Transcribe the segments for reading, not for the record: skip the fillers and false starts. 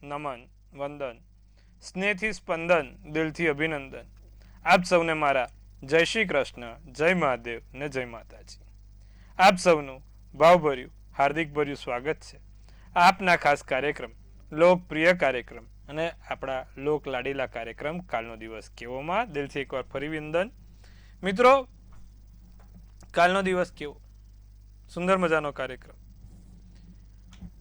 નમન, વંદન, સ્નેહથી સ્પંદન, દિલથી અભિનંદન. આપ સૌને મારા જય શ્રી કૃષ્ણ, જય મહાદેવ ને જય માતાજી. આપ સૌનું ભાવભર્યું હાર્દિક ભર્યું સ્વાગત છે આપના ખાસ કાર્યક્રમ, લોકપ્રિય કાર્યક્રમ અને આપણા લોક લાડીલા કાર્યક્રમ કાલનો દિવસ કેવોમાં દિલથી એકવાર ફરી વંદન. મિત્રો, કાલનો દિવસ કેવો? સુંદર મજાનો કાર્યક્રમ.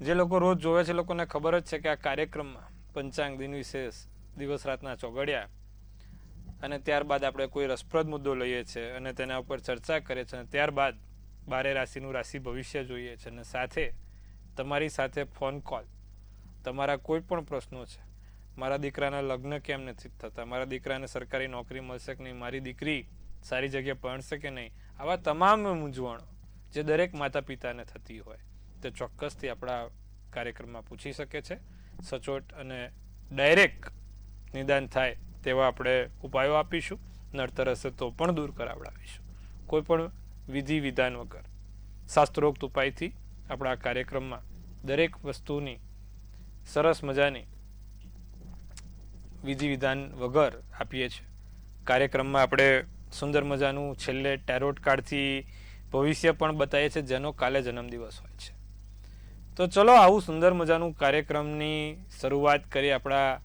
જે લોકો રોજ જોવે છે લોકોને ખબર જ છે કે આ કાર્યક્રમમાં પંચાંગ, દિન વિશેષ, દિવસ રાતના ચોગડિયા અને ત્યારબાદ આપણે કોઈ રસપ્રદ મુદ્દો લઈએ છીએ અને તેના ઉપર ચર્ચા કરીએ છીએ અને ત્યારબાદ 12 રાશિનું રાશિ ભવિષ્ય જોઈએ છે અને સાથે તમારી સાથે ફોન કોલ, તમારા કોઈ પણ પ્રશ્નો છે. મારા દીકરાના લગ્ન કેમ નથી થતા, મારા દીકરાને સરકારી નોકરી મળશે કે નહીં, મારી દીકરી સારી જગ્યાએ ભણશે કે નહીં, આવા તમામ મૂંઝવણો જે દરેક માતા પિતાને થતી હોય તે ચોક્કસથી આપણા કાર્યક્રમમાં પૂછી શકે છે. સચોટ અને ડાયરેક્ટ નિદાન થાય તેવા આપણે ઉપાયો આપીશું. નડતર હશે તો પણ દૂર કરાવડાવીશું. કોઈ પણ વિધિ વિધાન વગર શાસ્ત્રોક્ત ઉપાયથી આપણા કાર્યક્રમમાં દરેક વસ્તુની સરસ મજાની વિધિ વિધાન વગર આપીએ છીએ. કાર્યક્રમમાં આપણે સુંદર મજાનું છેલ્લે ટેરોટ કાર્ડથી ભવિષ્ય પણ બતાવીએ છીએ જેનો કાલે જન્મદિવસ હોય છે. તો ચલો આવું સુંદર મજાનું કાર્યક્રમની શરૂઆત કરીએ. આપણા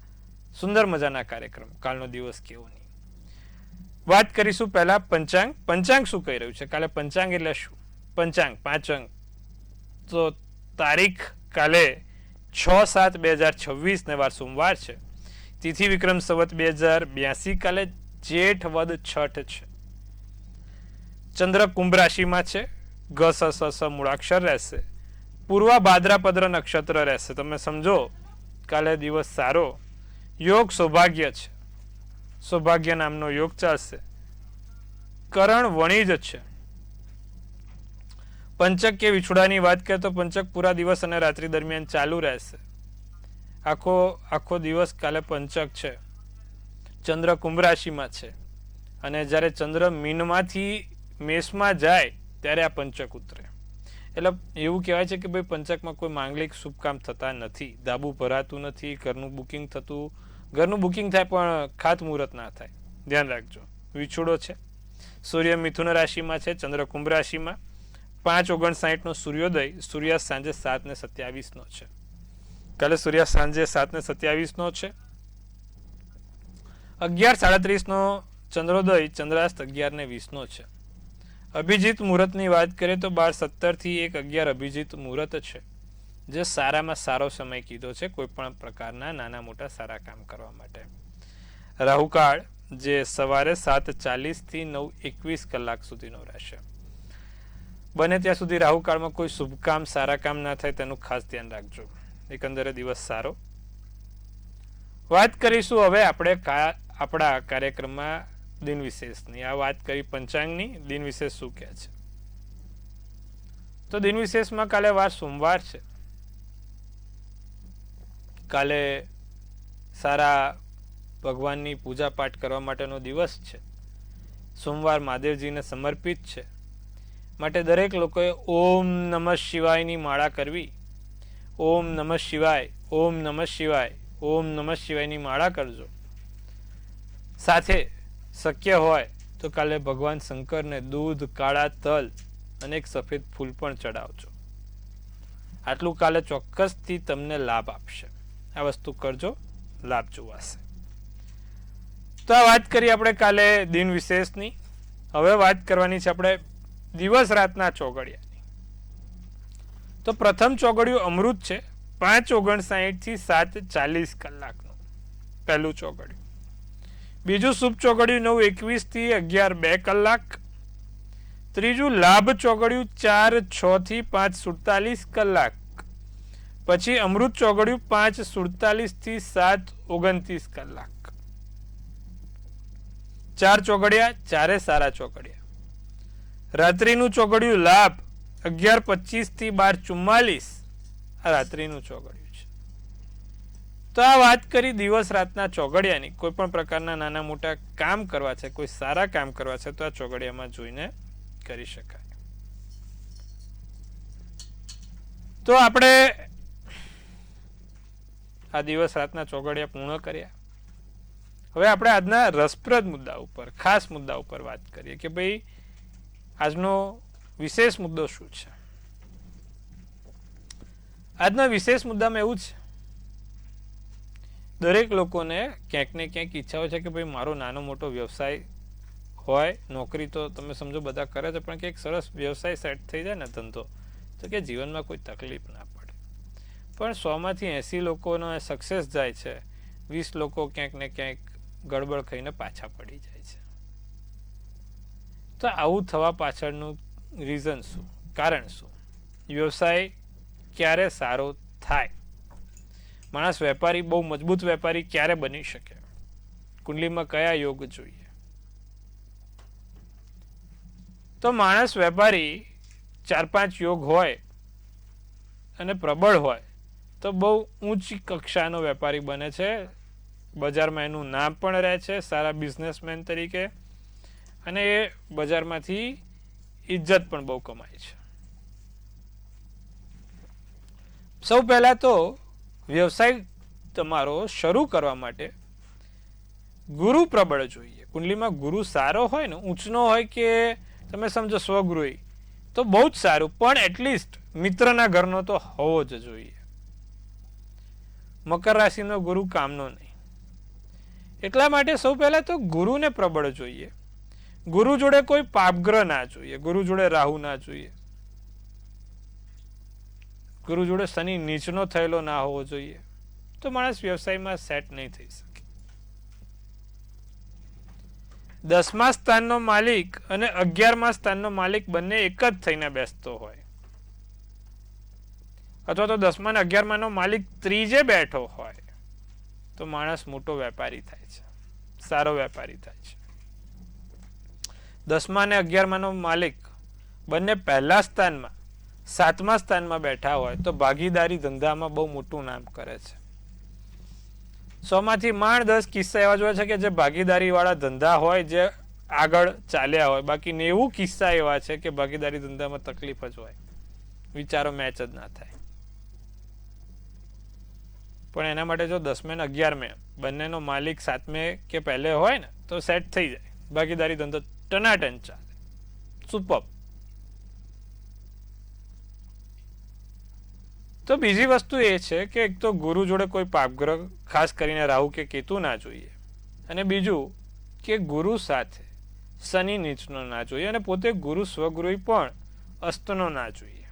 સુંદર મજાના કાર્યક્રમ કાલનો દિવસ કેવોની વાત કરીશું. પહેલા પંચાંગ. પંચાંગ શું કહી રહ્યું છે કાલે? પંચાંગ એટલે શું? પંચાંગ, પાંચાંગ. તો તારીખ કાલે 6/7/2026 ને વાર સોમવાર છે. તિથિ વિક્રમ સંવત 2082. કાલે જેઠ વદ છઠ છે. ચંદ્ર કુંભ રાશિમાં છે. ગ સ સ સ મૂળાક્ષર રહેશે. પૂર્વા ભાદ્રપદ નક્ષત્ર રહેશે. તમે સમજો કાલે દિવસ સારો. યોગ સૌભાગ્ય છે. સૌભાગ્ય નામનો યોગ ચાલશે. કરણ વણિજ છે. પંચક કે વિછુડાની વાત કરીએ તો પંચક પૂરા દિવસ અને રાત્રિ દરમિયાન ચાલુ રહેશે. આખો દિવસ કાલે પંચક છે. ચંદ્ર કુંભ રાશિમાં છે અને જ્યારે ચંદ્ર મીનમાંથી મેષમાં જાય ત્યારે આ પંચક ઉતરે. એટલે એવું કહેવાય છે કે ભાઈ પંચકમાં કોઈ માંગલિક શુભ કામ થતા નથી, ધાબુ ભરાતું નથી, ઘરનું બુકિંગ થાય પણ ખાત મુહૂર્ત ના થાય. ધ્યાન રાખજો. વિછુડો છે. સૂર્ય મિથુન રાશિમાં છે, ચંદ્ર કુંભ રાશિમાં. 5:59 સૂર્યોદય. સૂર્યાસ્ત સાંજે 7:27 છે. કાલે સૂર્યાસ્ત સાંજે 7:27 છે. 11:37 ચંદ્રોદય. ચંદ્રાસ્ત 11:20 છે. અભિજીત મુહૂર્તની વાત કરીએ તો 12:17 થી 1:11 અભિજીત મુહૂર્ત છે, જે સારામાં સારો સમય કીધો છે કોઈ પણ પ્રકારના નાના મોટા સારા કામ કરવા માટે. રાહુકાળ જે સવારે 7:40 થી 9:21 કલાક સુધીનો રહેશે. બને ત્યાં સુધી રાહુકાળમાં કોઈ શુભ કામ, સારા કામ ના થાય તેનું ખાસ ધ્યાન રાખજો. એકંદરે દિવસ સારો. વાત કરીશું હવે આપણે આપણા કાર્યક્રમમાં દિન વિશેષની. આ વાત કરી પંચાંગની. દિન વિશેષ શું કહે છે? તો દિન વિશેષમાં કાલે વાર સોમવાર છે. કાલે સારા ભગવાનની પૂજા પાઠ કરવા માટેનો દિવસ છે. સોમવાર મહાદેવજીને સમર્પિત છે. માટે દરેક લોકોએ ઓમ નમઃ શિવાયની માળા કરવી. ઓમ નમઃ શિવાય, ઓમ નમઃ શિવાય, ઓમ નમઃ શિવાયની માળા કરજો. સાથે શક્ય હોય તો કાલે ભગવાન શંકરને દૂધ, કાળા તલ અને એક સફેદ ફૂલ પણ ચડાવજો. આટલું કાલે ચોક્કસથી તમને લાભ આપશે. આ વસ્તુ કરજો, લાભ જોવાશે. તો આ વાત કરી આપણે કાલે દિન વિશેષની. હવે વાત કરવાની છે આપણે દિવસ રાતના ચોગડિયાની. તો પ્રથમ ચોગડિયું અમૃત છે. 5:59 થી 7:40 કલાકનું પહેલું ચોગડિયું. બીજું શુભ ચોગડિયું 9:21 થી 11:02 કલાક. ત્રીજું લાભ ચોગડિયું 4:06 થી 5:47 કલાક. પછી અમૃત ચોગડિયું 5:47 થી 7:29 કલાક. 4 ચોગડિયા, 4 સારા ચોગડિયા. રાત્રિનું ચોગડિયું લાભ 11:25 થી 12:44. આ રાત્રિનું ચોગડિયું છે. તો આ વાત કરી દિવસ રાતના ચોગડિયાની. કોઈ પણ પ્રકારના નાના મોટા કામ કરવા છે, કોઈ સારા કામ કરવા છે તો આ ચોગડિયામાં જોઈને કરી શકાય. તો આપણે આ દિવસ રાતના ચોઘડિયા પૂર્ણ કર્યા. હવે આપણે આજના રસપ્રદ મુદ્દા ઉપર, ખાસ મુદ્દા ઉપર વાત કરીએ કે ભાઈ આજનો વિશેષ મુદ્દો શું છે. આજના વિશેષ મુદ્દામાં એવું છે, દરેક લોકોને ક્યાંક ને ક્યાંક ઈચ્છા હોય છે કે ભાઈ મારો નાનો મોટો વ્યવસાય હોય. નોકરી તો તમે સમજો બધા કરે છે, પણ કંઈક સરસ વ્યવસાય સેટ થઈ જાય ને, ધંધો, તો કે જીવનમાં કોઈ તકલીફ ના પડે. પણ 100માંથી 80 લોકોનો સક્સેસ જાય છે, 20 લોકો ક્યાંક ને ક્યાંક ગડબડ ખાઈને પાછા પડી જાય છે. તો આવું થવા પાછળનું રીઝન શું, કારણ શું? વ્યવસાય ક્યારે સારો થાય? માણસ વેપારી, બહુ મજબૂત વેપારી ક્યારે બની શકે? કુંડલીમાં કયા યોગ જોઈએ? તો માણસ વેપારી 4-5 યોગ હોય અને પ્રબળ હોય તો બહુ ઊંચી કક્ષાનો વેપારી બને છે. બજારમાં એનું નામ પણ રહે છે સારા બિઝનેસમેન તરીકે, અને એ બજારમાંથી ઇજ્જત પણ બહુ કમાય છે. સૌ પહેલા તો વ્યવસાય તમારો શરૂ કરવા માટે ગુરુ પ્રબળ જોઈએ. કુંડલીમાં ગુરુ સારો હોય ને, ઊંચનો હોય કે તમે સમજો સ્વગૃહી, તો બહુ જ સારું, પણ એટલીસ્ટ મિત્રના ઘરનો તો હોવો જ જોઈએ. મકર રાશિનો ગુરુ કામનો નહીં. એટલા માટે સૌ પહેલા તો ગુરુને પ્રબળ જોઈએ. ગુરુ જોડે કોઈ પાપગ્રહ ના જોઈએ. ગુરુ જોડે રાહુ ના જોઈએ. ગુરુ જોડે શનિ નીચનો થયેલો ના હોવો જોઈએ. તો માણસ વ્યવસાયમાં સેટ નહીં થઈ શકે. 10મા સ્થાનનો માલિક અને 11મા સ્થાનનો માલિક બંને એક જ થઈને બેસતો હોય, અથવા તો 10મા અને 11માનો માલિક ત્રીજે બેઠો હોય, તો માણસ મોટો વેપારી થાય છે, સારો વેપારી થાય છે. 10મા અને 11માનો માલિક બંને પહેલા સ્થાનમાં, 7મા સ્થાનમાં બેઠા હોય તો ભાગીદારી ધંધામાં બહુ મોટું નામ કરે છે. 100માંથી માંડ 10 કિસ્સા એવા જોયા છે કે જે ભાગીદારી વાળા ધંધા હોય, જે આગળ ચાલ્યા હોય. બાકી 90 કિસ્સા એવા છે કે ભાગીદારી ધંધામાં તકલીફ જ હોય, વિચારો મેચ જ ના થાય. પણ એના માટે જો 10મે અને 11મે બંનેનો માલિક 7મે કે પહેલે હોય ને, તો સેટ થઈ જાય. ભાગીદારી ધંધો ટનાટન ચાલે, સુપર. તો બીજી વસ્તુ એ છે કે એક તો ગુરુ જોડે કોઈ પાપગ્રહ, ખાસ કરીને રાહુ કે કેતુ ના જોઈએ, અને બીજું કે ગુરુ સાથે શનિ નીચનો ના જોઈએ, અને પોતે ગુરુ સ્વગૃહી પણ અસ્તનો ના જોઈએ.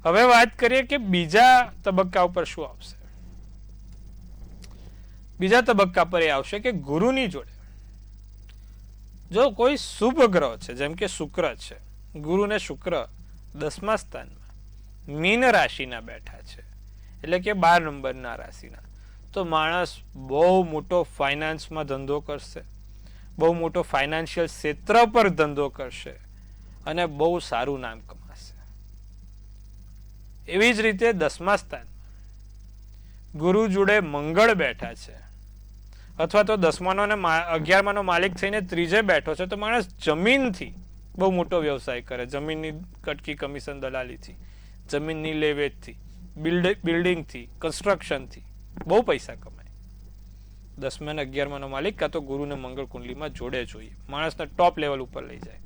હવે વાત કરીએ કે બીજા તબક્કા ઉપર શું આવશે. બીજા તબક્કા પર એ આવશે કે ગુરુની જોડે જો કોઈ શુભ ગ્રહ છે, જેમ કે શુક્ર છે, ગુરુ ને શુક્ર 10મા સ્થાનમાં મીન રાશિના બેઠા છે, એટલે કે 12 નંબરના રાશિના, તો માણસ બહુ મોટો ફાઇનાન્સમાં ધંધો કરશે, બહુ મોટો ફાઇનાન્શિયલ ક્ષેત્ર પર ધંધો કરશે, અને બહુ સારું નામ કમાશે. એવી જ રીતે 10મા સ્થાનમાં ગુરુ જોડે મંગળ બેઠા છે, અથવા તો 10માનો અને 11માનો માલિક થઈને ત્રીજે બેઠો છે, તો માણસ જમીનથી બહુ મોટો વ્યવસાય કરે. જમીનની કટકી કમિશન દલાલીથી, જમીનની લેવેચથી, બિલ્ડિંગથી, કન્સ્ટ્રક્શનથી બહુ પૈસા કમાય. 10મા અને 11માનો માલિક કાં તો ગુરુને મંગળ કુંડલીમાં જોડે જોઈએ, માણસને ટોપ લેવલ ઉપર લઈ જાય.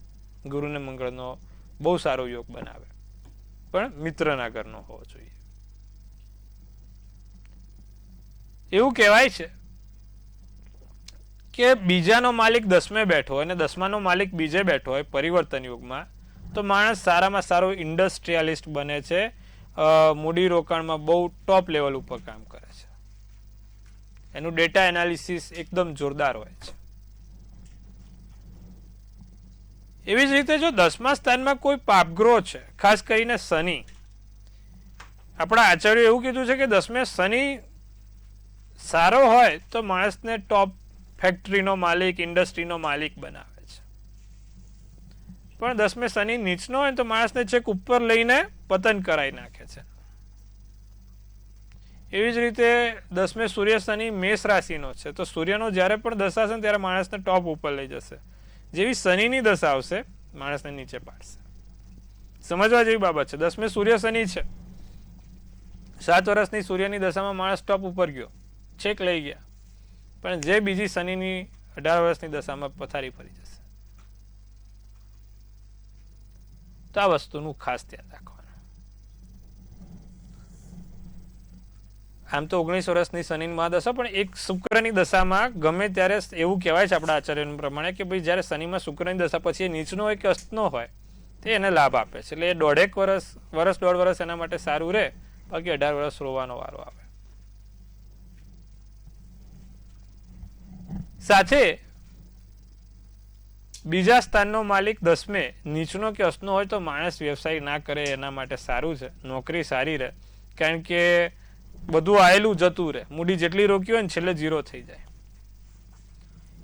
ગુરુને મંગળનો બહુ સારો યોગ બનાવે, પણ મિત્રના ઘરનો હોવો જોઈએ. એવું કહેવાય છે કે બીજાનો માલિક 10મે બેઠો હોય અને 10માનો માલિક બીજે બેઠો હોય પરિવર્તન યુગમાં, તો માણસ સારામાં સારો ઇન્ડસ્ટ્રીયાલિસ્ટ બને છે, મૂડી રોકાણમાં બહુ ટોપ લેવલ ઉપર કામ કરે છે. એનું ડેટા એનાલિસિસ એકદમ જોરદાર હોય છે. એવી જ રીતે જો 10મા સ્થાનમાં કોઈ પાપગ્રહ છે, ખાસ કરીને શનિ, આપણા આચાર્યો એવું કીધું છે કે 10મે શનિ સારો હોય તો માણસને ટોપ ફેક્ટરીનો માલિક, ઇન્ડસ્ટ્રીનો માલિક બનાવે છે. પણ 10મે શનિ નીચનો હોય તો માણસને ચેક ઉપર લઈને પતન કરાવી નાખે છે. એવી જ રીતે 10મે સૂર્ય શનિ મેષ રાશિનો છે, તો સૂર્યનો જ્યારે પણ દશા હશે ત્યારે માણસને ટોપ ઉપર લઈ જશે. જેવી શનિની દશા આવશે માણસને નીચે પાડશે. સમજવા જેવી બાબત છે. 10મે સૂર્ય શનિ છે 7 વર્ષની સૂર્યની દશામાં માણસ ટોપ ઉપર ગયો, છેક લઈ ગયા, પણ જે બીજી શનિની 18 વર્ષની દશામાં પથારી ફરી જશે. તો આ વસ્તુનું ખાસ ધ્યાન રાખવાનું. આમ તો 19 વર્ષની શનિની મહાદશા, પણ એક શુક્રની દશામાં ગમે ત્યારે એવું કહેવાય છે આપણા આચાર્યનું પ્રમાણે કે ભાઈ જ્યારે શનિમાં શુક્રની દશા પછી એ નીચનો હોય કે અસ્તનો હોય તે એને લાભ આપે છે. એટલે એ 1.5 વર્ષ 1.5 વર્ષ એના માટે સારું રહે, બાકી 18 વર્ષ રોવાનો વારો આવે. સાથે બીજા સ્થાનનો માલિક 10મે નીચનો કે અસ્તનો હોય તો માણસ વ્યવસાય ના કરે એના માટે સારું છે, નોકરી સારી રહે, કારણ કે બધું આયેલું જતું રહે, મૂડી જેટલી રોકી હોય ને છેલ્લે 0 થઈ જાય.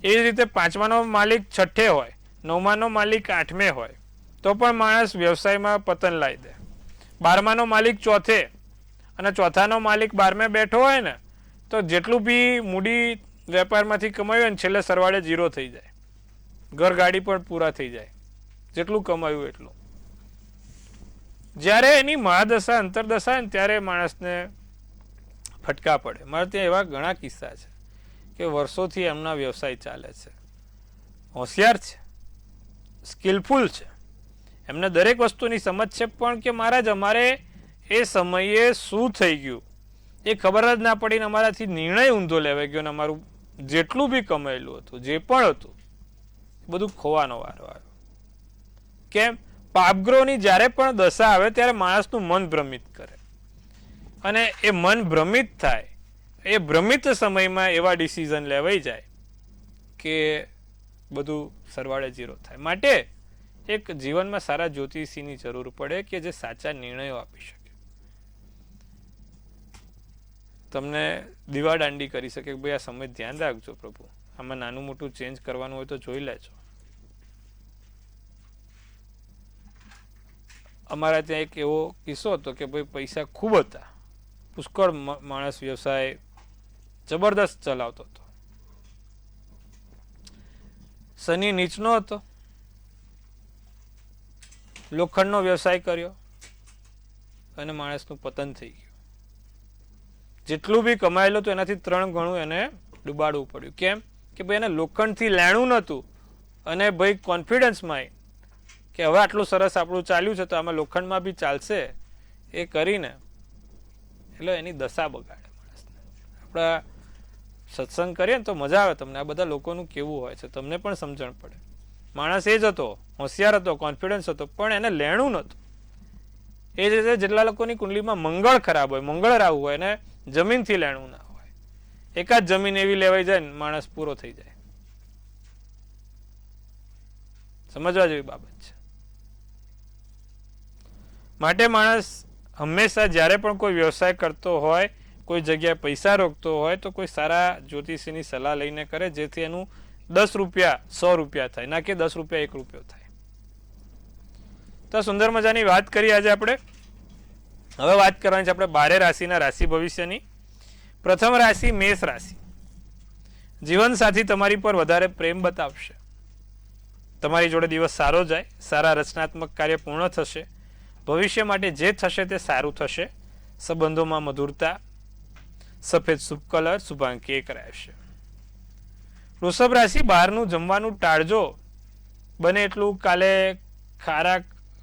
એ જ રીતે 5માનો માલિક 6 હોય, 9માનો માલિક 8મે હોય તો પણ માણસ વ્યવસાયમાં પતન લાવી દે. 12માનો માલિક 4 અને 4થાનો માલિક 12મે બેઠો હોય ને તો જેટલું બી મૂડી વેપારમાંથી કમાયું હોય ને છેલ્લે સરવાળે 0 થઈ જાય, ઘર ગાડી પણ પૂરા થઈ જાય, જેટલું કમાયું એટલું. જ્યારે એની મહાદશા અંતરદશા હોય ને ત્યારે માણસને ફટકા પડે. મારે ત્યાં એવા ઘણા કિસ્સા છે કે વર્ષોથી એમના વ્યવસાય ચાલે છે, હોશિયાર છે, સ્કિલફુલ છે, એમને દરેક વસ્તુની સમજ છે, પણ કે મહારાજ અમારે એ સમયે શું થઈ ગયું એ ખબર જ ના પડીને અમારાથી નિર્ણય ઊંધો લેવાઈ ગયો ને અમારું જેટલું બી કમાયેલું હતું, જે પણ હતું, બધું ખોવાનો વારો આવ્યો. કેમ? પાપગ્રહોની જ્યારે પણ દશા આવે ત્યારે માણસનું મન ભ્રમિત કરે, અને એ મન ભ્રમિત થાય, એ ભ્રમિત સમયમાં એવા ડિસિઝન લેવાઈ જાય કે બધું સરવાળે 0 થાય. માટે એક જીવનમાં સારા જ્યોતિષીની જરૂર પડે કે જે સાચા નિર્ણયો આપી શકે, તમને દીવાદાંડી કરી શકે કે ભાઈ આ સમય ધ્યાન રાખજો પ્રભુ, આમાં નાનું મોટું ચેન્જ કરવાનું હોય તો જોઈ લેજો. અમારા ત્યાં એક એવો કિસ્સો હતો કે ભાઈ પૈસા ખૂબ હતા, પુષ્કળ માણસ વ્યવસાય જબરદસ્ત ચલાવતો હતો, શનિ નીચનો હતો, લોખંડનો વ્યવસાય કર્યો અને માણસનું પતન થઈ ગયું. જેટલું બી કમાયેલું હતું એનાથી 3 ગણું એને ડૂબાડવું પડ્યું. કેમ? કે ભાઈ એને લોખંડથી લેણું નહોતું અને ભાઈ કોન્ફિડન્સમાં કે હવે આટલું સરસ આપણું ચાલ્યું છે તો આમાં લોખંડમાં બી ચાલશે એ કરીને એટલે એની દશા બગાડે માણસને. આપણા સત્સંગ કરીએ ને તો મજા આવે તમને, આ બધા લોકોનું કેવું હોય છે તમને પણ સમજણ પડે. માણસ એ જ હતો, હોશિયાર હતો, કોન્ફિડન્સ હતો, પણ એને લેણું નહોતું. એ જ રીતે જેટલા લોકોની કુંડલીમાં મંગળ ખરાબ હોય, મંગળ રાહુ હોય, એને જમીનથી લેણું ના હોય, એકાદ જમીન એવી લેવાઈ જાય ને માણસ પૂરો થઈ જાય. સમજવા જેવી બાબત છે. માટે માણસ હંમેશા જ્યારે પણ કોઈ વ્યવસાય કરતો હોય, કોઈ જગ્યાએ પૈસા રોકતો હોય તો કોઈ સારા જ્યોતિષીની સલાહ લઈને કરે, જેથી એનું 10 રૂપિયા 100 રૂપિયા થાય, ના કે 10 રૂપિયા 1 રૂપિયો થાય. તો સુંદર મજાની વાત કરી આજે આપણે. હવે વાત કરવાની છે આપણે 12 રાશિના રાશિ ભવિષ્યની. પ્રથમ રાશિ મેષ રાશિ. જીવનસાથી તમારી પર વધારે પ્રેમ બતાવશે, તમારી જોડે દિવસ સારો જાય, સારા રચનાત્મક કાર્ય પૂર્ણ થશે, ભવિષ્ય માટે જે થશે તે સારું થશે, સંબંધોમાં મધુરતા, સફેદ શુભ કલર, શુભાંક 1 રહેશે. વૃષભ રાશિ, બહારનું જમવાનું ટાળજો, બને એટલું કાલે ખારા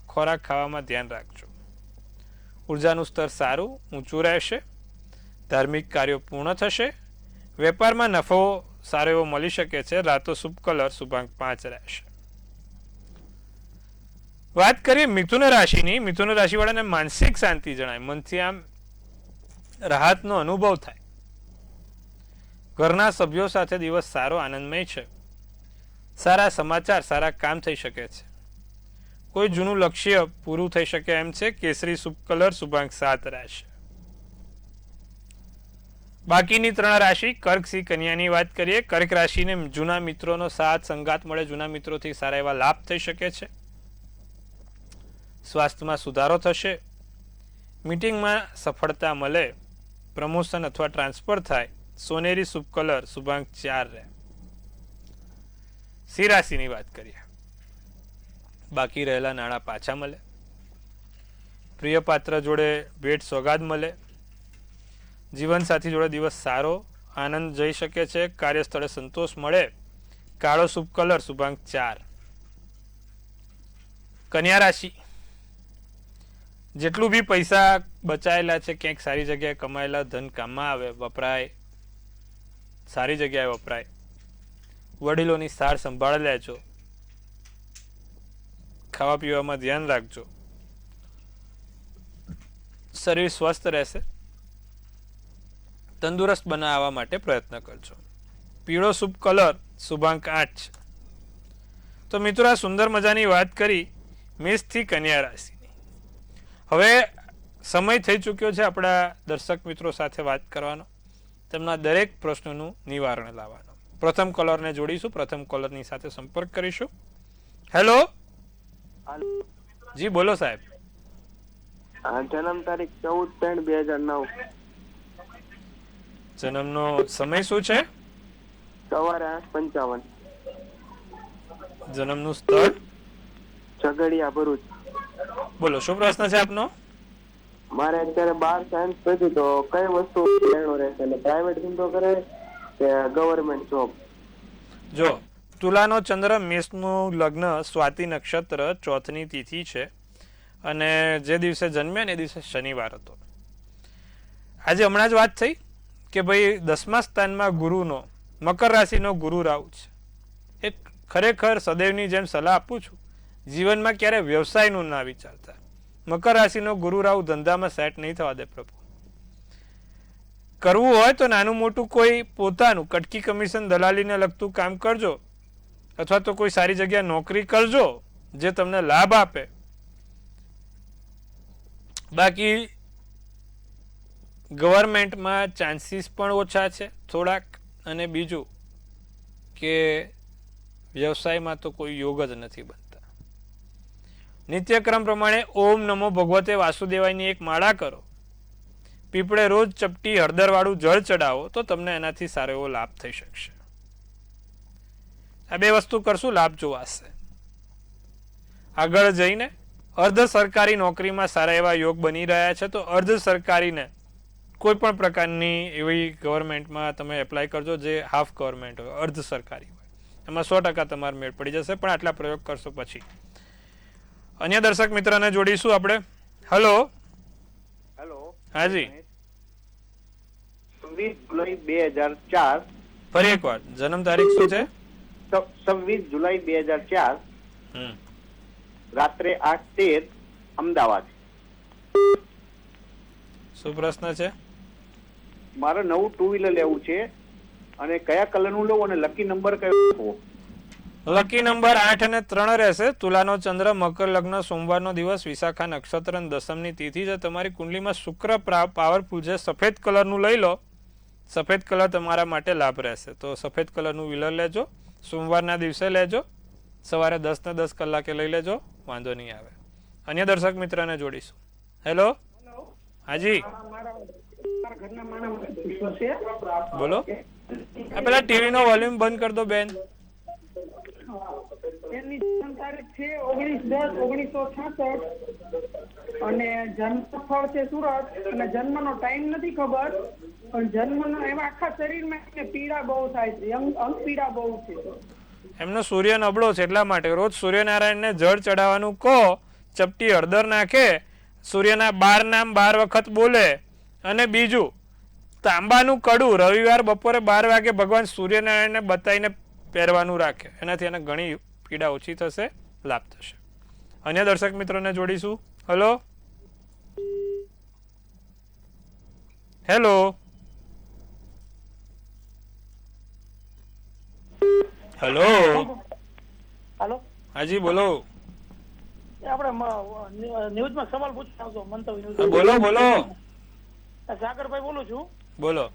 ખોરાક ખાવામાં ધ્યાન રાખજો. ઉર્જાનું સ્તર સારું ઊંચું રહેશે, ધાર્મિક કાર્યો પૂર્ણ થશે, વેપારમાં નફો સારો એવો મળી શકે છે, રાતો શુભ કલર, શુભાંક 5 રહેશે. વાત કરીએ મિથુન રાશિની. મિથુન રાશિવાળાને માનસિક શાંતિ જણાય, મનથી આમ રાહતનો અનુભવ થાય, ઘરના સભ્યો સાથે દિવસ સારો આનંદમય છે, સારા સમાચાર, સારા કામ થઈ શકે છે, કોઈ જૂનું લક્ષ્ય પૂરું થઈ શકે એમ છે, કેસરી શુભ કલર, શુભાંક 7 રહેશે. બાકીની 3 રાશિ કર્ક સિંહ કન્યાની વાત કરીએ. કર્ક રાશિને જૂના મિત્રોનો સાથ સંગાત મળે, જૂના મિત્રોથી સારા એવા લાભ થઈ શકે છે, સ્વાસ્થ્યમાં સુધારો થશે, મીટિંગમાં સફળતા મળે, પ્રમોશન અથવા ટ્રાન્સફર થાય, સોનેરી શુભ કલર, શુભાંક 4 રહે. સિંહ રાશિની વાત કરીએ. બાકી રહેલા નાણાં પાછા મળે, પ્રિય પાત્ર જોડે ભેટ સોગાદ મળે, જીવનસાથી જોડે દિવસ સારો, આનંદ જઈ શકે છે, કાર્યસ્થળે સંતોષ મળે, કાળો શુભ કલર, શુભાંક 4. કન્યા રાશિ, જેટલું બી પૈસા બચાયેલા છે ક્યાંક સારી જગ્યાએ કમાયેલા ધન કામમાં આવે, વપરાય, સારી જગ્યાએ વપરાય. વડીલોની સાર સંભાળ લેજો, ખાવા પીવામાં ધ્યાન રાખજો, શરીર સ્વસ્થ રહેશે, તંદુરસ્ત બનાવવા માટે પ્રયત્ન કરજો. પીળો શુભ કલર, શુભાંક 8 છે. તો મિત્રો, આ સુંદર મજાની વાત કરી મેષથી કન્યા રાશિની. હવે સમય થઈ ચૂક્યો છે આપણા દર્શક મિત્રો સાથે વાત કરવાનો, તેમના દરેક પ્રશ્નોનું નિવારણ લાવવાનો. પ્રથમ કોલરને જોડીશું, પ્રથમ કોલરની સાથે સંપર્ક કરીશું. હેલો જી, બોલો સાહેબ. જન્મ તારીખ 14/3/2009. જન્મનો સમય શું છે? સવારે 8:55. જન્મનું સ્થળ? ઝઘડિયા, ભરૂચ. બોલો, શું પ્રશ્ન છે આપનો? મારે અત્યારે 12 સાયન્સ પછી તો કઈ વસ્તુ લેણો રહેશે, એટલે પ્રાઇવેટ ધંધો કરે કે ગવર્મેન્ટ જોબ? જો, તુલાનો ચંદ્ર, મેષનું લગ્ન, સ્વાતિ નક્ષત્ર, ચોથની તિથિ છે અને જે દિવસે જન્મ્યા ને એ દિવસે શનિવાર હતો. આજે હમણાં જ વાત થઈ કે ભાઈ 10મા સ્થાનમાં ગુરુનો, મકર રાશિનો ગુરુ રાહુ છે. એક ખરેખર સદૈવની જેમ સલાહ આપું છું, જીવનમાં ક્યારે વ્યવસાયનું ના વિચારતા. મકર રાશિનો ગુરુ રાહુ ધંધામાં સેટ નહીં થવા દે પ્રભુ. કરવું હોય તો નાનું મોટું કોઈ પોતાનું કટકી કમિશન દલાલીને લગતું કામ કરજો, અથવા તો કોઈ સારી જગ્યાએ નોકરી કરજો જે તમને લાભ આપે. બાકી ગવર્મેન્ટમાં ચાન્સીસ પણ ઓછા છે થોડાક, અને બીજું કે વ્યવસાયમાં તો કોઈ યોગ જ નથી બનતા. નિત્યક્રમ પ્રમાણે ઓમ નમો ભગવતે વાસુદેવાયની એક માળા કરો, પીપળે રોજ ચપટી હળદરવાળું જળ ચડાવો તો તમને એનાથી સારો એવો લાભ થઈ શકશે. આ બે વસ્તુ કરશું, લાભ જોવાશે. આગળ જઈને અર્ધ સરકારી નોકરીમાં સારા એવા યોગ બની રહ્યા છે, તો અર્ધ સરકારીને કોઈ પણ પ્રકારની એવી ગવર્મેન્ટમાં તમે એપ્લાય કરજો જે હાફ ગવર્મેન્ટ હોય, અર્ધ સરકારી હોય, એમાં 100% તમારે મેળ પડી જશે. પણ આટલા પ્રયોગ કરશો પછી. અન્ય દર્શક મિત્રને જોડીશું આપણે. હેલો. હેલો. હાજી. 26 જુલાઈ 2004. ફરી એકવાર જન્મ તારીખ શું છે? 26 જુલાઈ 2004. રાત્રે 8:13, અમદાવાદ. શું પ્રશ્ન છે? મારે નવું 2 વ્હીલર લેવું છે અને કયા કલરનું લેવું અને લકી નંબર કયો? લકી નંબર 8 અને 3 રહેશે. તુલાનો ચંદ્ર, મકર લગ્ન, સોમવારનો દિવસ, વિશાખા નક્ષત્ર અને દસમની તિથિ છે. તમારી કુંડલીમાં શુક્ર પાવરફુલ છે. સફેદ કલરનું લઈ લો, સફેદ કલર તમારા માટે લાભ રહેશે. તો સફેદ કલરનું વ્હીલર લેજો, સોમવારના દિવસે લેજો, સવારે 10 ને 10 કલાકે લઈ લેજો, વાંધો નહીં આવે. અન્ય દર્શક મિત્રને જોડીશું. હેલો. હાજી, બોલો. આ પેલા ટીવી નો વોલ્યુમ બંધ કરી દો બેન. એની જન્મ તારીખ છે 19/10/1966 અને જન્મ સ્થળ છે સુરત, અને જન્મનો ટાઈમ નથી ખબર, પણ જન્મનો એમાં આખા શરીરમાં પીડા બહુ થાય છે, અંગ પીડા બહુ છે. એમનો સૂર્ય નબળો છે એટલા માટે રોજ સૂર્યનારાયણને જળ ચડાવવાનું કહો, ચપટી હળદર નાખે, સૂર્યના 12 નામ 12 વખત બોલે, અને બીજું તાંબાનું કડું રવિવાર બપોરે 12 વાગે ભગવાન સૂર્યનારાયણને બતાવીને પહેરવાનું રાખે. એનાથી એને ઘણી પીડા ઓછી થશે, લાભ થશે. અન્ય દર્શક મિત્રોને જોડીશું. હેલો. હેલો. હેલો. હાલો. હાજી, બોલો. આપણે ન્યૂઝમાં સવાલ પૂછતા આવતો મંતવ્ય. બોલો બોલો. સાગરભાઈ બોલું છું. બોલો.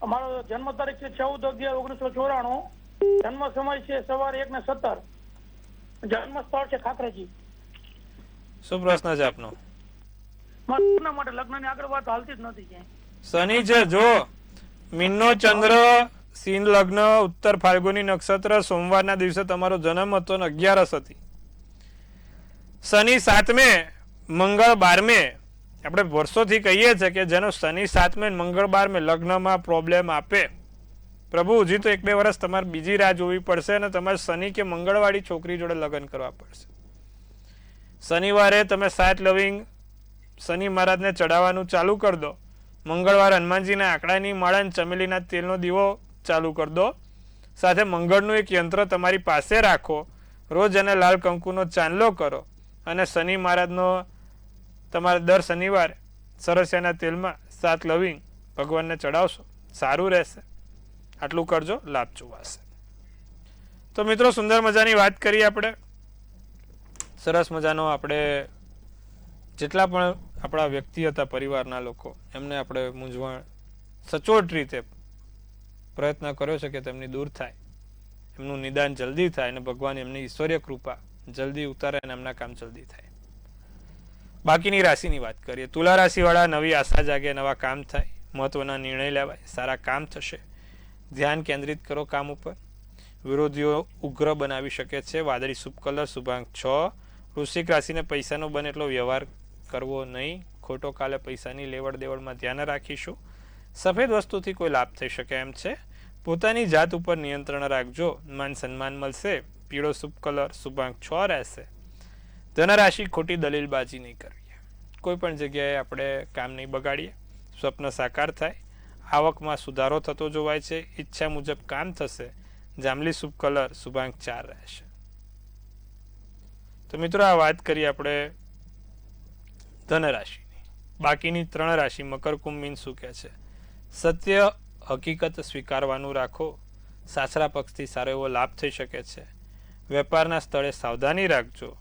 અમારો જન્મ તારીખ છે 14/11/1994. જન્મ સમય છે સવારે 1:17. જન્મ સ્થળ છે ખાખરેજી. શું પ્રશ્ન છે આપનો? લગ્ન માટે લગ્નની આગળ વાત હાલતી જ નથી ક્યાંય. શનિ છે. જો મીનનો ચંદ્ર, સીન લગ્ન, ઉત્તર ફાલ્ગુની નક્ષત્ર, સોમવારના દિવસે તમારો જન્મ હતો ને 11 હતી. શનિ 7મે, મંગળ 12મે, આપણે વર્ષોથી કહીએ છીએ કે જેનો શનિ 7મે મંગળ 12મે લગ્નમાં પ્રોબ્લેમ આપે, પ્રભુ હજી તો 1-2 વર્ષ તમારે બીજી રાહ જોવી પડશે અને તમારે શનિ કે મંગળવાળી છોકરી જોડે લગ્ન કરવા પડશે. શનિવારે તમે 7 લવિંગ શનિ મહારાજને ચડાવવાનું ચાલુ કરી દો, મંગળવારે હનુમાનજીના આંકડાની માળા ચમેલીના તેલનો દીવો ચાલુ કરી દો, સાથે મંગળનું એક યંત્ર તમારી પાસે રાખો, રોજ એને લાલ કંકુનો ચાંદલો કરો અને શનિ મહારાજનો તમારે દર શનિવારે સરસિયાના તેલમાં 7 લવિંગ ભગવાનને ચડાવશો, સારું રહેશે. આટલું કરજો, લાભ જોવાશે. તો મિત્રો, સુંદર મજાની વાત કરી આપણે. સરસ મજાનો આપણે જેટલા પણ આપણા વ્યક્તિ હતા પરિવારના લોકો, એમને આપણે મૂંઝવણ સચોટ રીતે પ્રયત્ન કર્યો છે કે તેમની દૂર થાય, એમનું નિદાન જલ્દી થાય અને ભગવાન એમની ઈશ્વરીય કૃપા જલ્દી ઉતારે અને એમના કામ જલ્દી થાય. બાકીની રાશિની વાત કરીએ. તુલા રાશિવાળા, નવી આશા જાગે, નવા કામ થાય, મહત્વના નિર્ણય લેવાય, સારા કામ થશે. ધ્યાન કેન્દ્રિત કરો કામ ઉપર. વિરોધીઓ ઉગ્ર બનાવી શકે છે. વાદળી શુભ કલર, શુભાંક 6. વૃશ્ચિક રાશિને પૈસાનો બને એટલો વ્યવહાર કરવો નહીં. ખોટો કાલે પૈસાની લેવડ દેવડમાં ધ્યાન રાખીશું. સફેદ વસ્તુથી કોઈ લાભ થઈ શકે એમ છે. પોતાની જાત ઉપર નિયંત્રણ રાખજો, માન સન્માન મળશે. પીળો શુભ કલર, શુભાંક 6 રહેશે. ધનરાશિ, ખોટી દલીલબાજી નહીં કરવી. કોઈ પણ જગ્યાએ આપણે કામ નહીં બગાડીએ. સ્વપ્ન સાકાર થાય. આવકમાં સુધારો થતો જોવાય છે. ઈચ્છા મુજબ કામ થશે. જાંબલી શુભ કલર, શુભાંક 4 રહેશે. તો મિત્રો, આ વાત કરી આપણે ધનરાશિની. બાકીની 3 રાશિ મકર, કુંભ, મીન શું કહે છે? સત્ય હકીકત સ્વીકારવાનું રાખો. સાસરા પક્ષથી સારો એવો લાભ થઈ શકે છે. વેપારના સ્થળે સાવધાની રાખજો.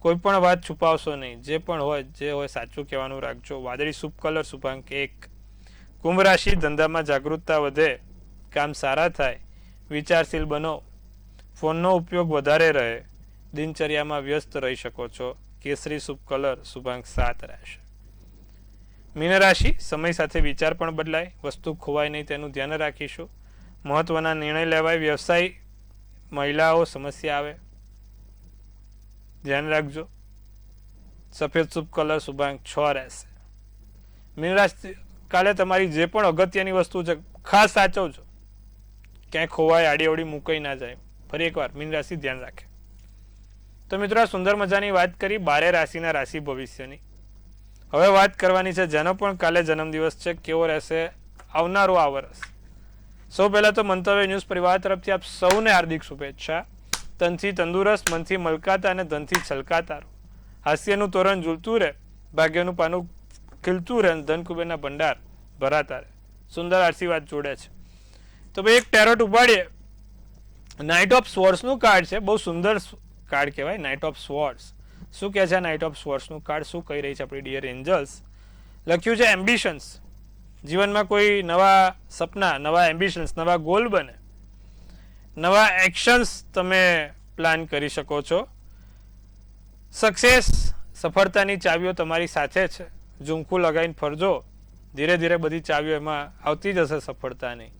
કોઈ પણ વાત છુપાવશો નહીં. જે પણ હોય જે હોય સાચું કહેવાનું રાખજો. વાદળી શુભ કલર, શુભાંક 1. કુંભ રાશિ, ધંધામાં જાગૃતતા વધે, કામ સારા થાય, વિચારશીલ બનો, ફોનનો ઉપયોગ વધારે રહે, દિનચર્યામાં વ્યસ્ત રહી શકો છો. કેસરી શુભ કલર, શુભાંક 7 રહેશે. મીન રાશિ, સમય સાથે વિચાર પણ બદલાય, વસ્તુ ખોવાય નહીં તેનું ધ્યાન રાખીશું. મહત્વના નિર્ણય લેવાય. વ્યવસાય, મહિલાઓ સમસ્યા આવે, ધ્યાન રાખજો. સફેદ શુભ કલર, શુભાંક 6 રહેશે. મીન રાશિ, કાલે તમારી જે પણ અગત્યની વસ્તુ છે ખાસ સાચવજો, ક્યાંય ખોવાય, આડી અવડી મૂકાઈ ના જાય. ફરી એકવાર મીન રાશિ ધ્યાન રાખે. તો મિત્રો, આ સુંદર મજાની વાત કરી 12 રાશિના રાશિ ભવિષ્યની. હવે વાત કરવાની છે જેનો પણ કાલે જન્મદિવસ છે, કેવો રહેશે આવનારો આ વર્ષ. સૌ પહેલા તો મંતવ્ય ન્યૂઝ પરિવાર તરફથી આપ સૌને હાર્દિક શુભેચ્છા. તનથી તંદુરસ્ત, મનથી મલકાતા અને ધનથી છલકાતા રહો. હાસ્યનું તોરણ ઝૂલતું રહે, ભાગ્યનું પાનું ખીલતું રહે, ધન કુબેરના ભંડાર ભરાતા રહે. સુંદર આશીર્વાદ જોડે છે. તો ભાઈ એક ટેરોટ ઉપાડીએ. નાઇટ ઓફ સ્વોર્ડ્સનું કાર્ડ છે, બહુ સુંદર કાર્ડ કહેવાય. નાઇટ ઓફ સ્વોર્ડ્સ શું કહે છે? નાઇટ ઓફ સ્વોર્ડ્સનું કાર્ડ શું કહી રહી છે આપણી ડિયર એન્જલ્સ? લખ્યું છે એમ્બિશન્સ. જીવનમાં કોઈ નવા સપના, નવા એમ્બિશન્સ, નવા ગોલ બને, નવા એક્શન્સ તમે પ્લાન કરી શકો છો. સક્સેસ, સફળતાની ચાવીઓ તમારી સાથે છે. ઝુમખું લગાવીને ફરજો, ધીરે ધીરે બધી ચાવીઓ એમાં આવતી જશે સફળતાની,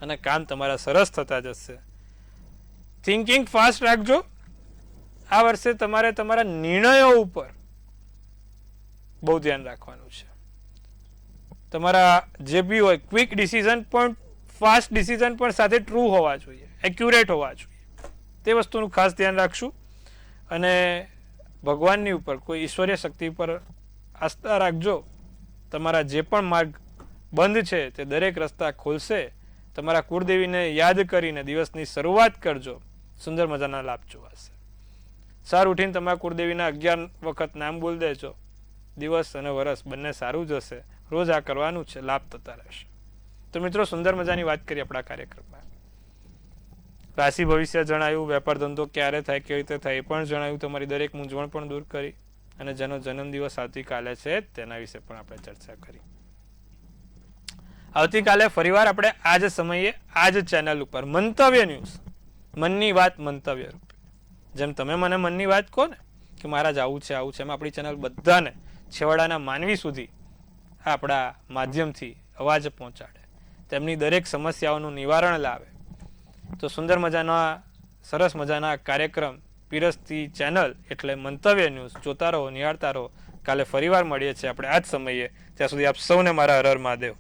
અને કામ તમારા સરસ થતા જશે. થિંકિંગ ફાસ્ટ રાખજો. આ વર્ષે તમારે તમારા નિર્ણયો ઉપર બહુ ધ્યાન રાખવાનું છે. તમારા જે બી હોય ક્વિક ડિસિઝન પણ, ફાસ્ટ ડિસિઝન પણ સાથે ટ્રુ હોવા જોઈએ, એક્યુરેટ હોવા જોઈએ. તે વસ્તુનું ખાસ ધ્યાન રાખશું. અને ભગવાનની ઉપર, કોઈ ઈશ્વરીય શક્તિ પર આસ્થા રાખજો. તમારા જે પણ માર્ગ બંધ છે તે દરેક રસ્તા ખોલશે. તમારા કુળદેવીને યાદ કરીને દિવસની શરૂઆત કરજો. સુંદર મજાના લાભ જોવાશે. સાર ઉઠીને તમારા કુળદેવીના 11 વખત નામ બોલ દેજો. દિવસ અને વર્ષ બંને સારું જશે. રોજ આ કરવાનું છે, લાભ થતા રહેશે. તો મિત્રો, સુંદર મજાની વાત કરી આપણા કાર્યક્રમમાં. રાશિ ભવિષ્ય જણાવ્યું, વેપાર ધંધો ક્યારે થાય, કેવી રીતે થાય એ પણ જણાવ્યું. તમારી દરેક મૂંઝવણ પણ દૂર કરી, અને જેનો જન્મદિવસ આવતીકાલે છે તેના વિશે પણ આપણે ચર્ચા કરી. આવતીકાલે ફરીવાર આપણે આ જ સમયે આ જ ચેનલ ઉપર મંતવ્ય ન્યૂઝ, મનની વાત મંતવ્ય રૂપે, જેમ તમે મને મનની વાત કહો ને કે મહારાજ આવું છે આવું છે, એમ આપણી ચેનલ બધાને છેવાડાના માનવી સુધી આપણા માધ્યમથી અવાજ પહોંચાડે, તેમની દરેક સમસ્યાઓનું નિવારણ લાવે. તો સુંદર મજાના, સરસ મજાના કાર્યક્રમ પીરસતી ચેનલ એટલે મંતવ્ય ન્યૂઝ જોતા રહો, નિહાળતા રહો. કાલે ફરીવાર મળીએ છીએ આપણે આ જ સમયે. ત્યાં સુધી આપ સૌને મારા હર હર મહાદેવ.